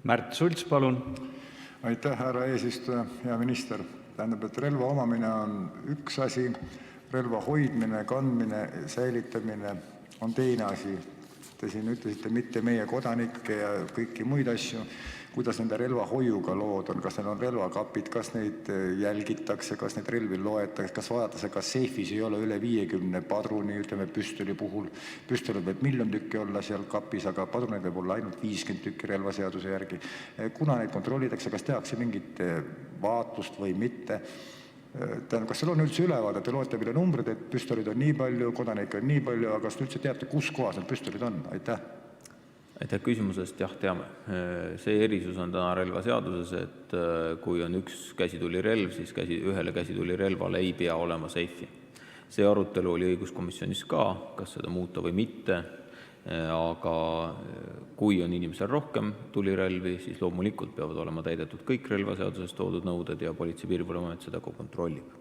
Märt Sults, palun. Aitäh, härra eesistuja, hea minister. Tähendab, et relva omamine on üks asi, relva hoidmine, kandmine, säilitamine on teine asi. Te siin ütlesite mitte meie kodanikke ja kõiki muid asju. Kuidas nende relvahoiuga lood on? Kas neil on relvakapid, kas neid jälgitakse, kas neid relvi loetakse, kas vaadatakse, kas seifis ei ole üle 50 padruni, ütleme püstoli puhul. Püstolil võib 1 000 000 tükki olla seal kapis, aga padruneid võib olla ainult 50 tükki relvaseaduse järgi. Kuna neid kontrollitakse, kas tehakse mingit vaatlust või mitte? Tähendab, kas seal on üldse ülevaade, te loete meile numbrid, et püstolid on nii palju, kodanikke on nii palju, aga kas te üldse teate, kus kohas need püstolid on? Aitäh küsimusest, jah, teame. See erisus on täna relvaseaduses, et kui on üks käsitulirelv, siis ühele käsitulirelvale ei pea olema seifi. See arutelu oli õiguskomisjonis ka, kas seda muuta või mitte, aga kui on inimesel rohkem tulirelvi, siis loomulikult peavad olema täidetud kõik relvaseaduses toodud nõuded ja Politsei- ja Piirivalveamet seda ka kontrollib.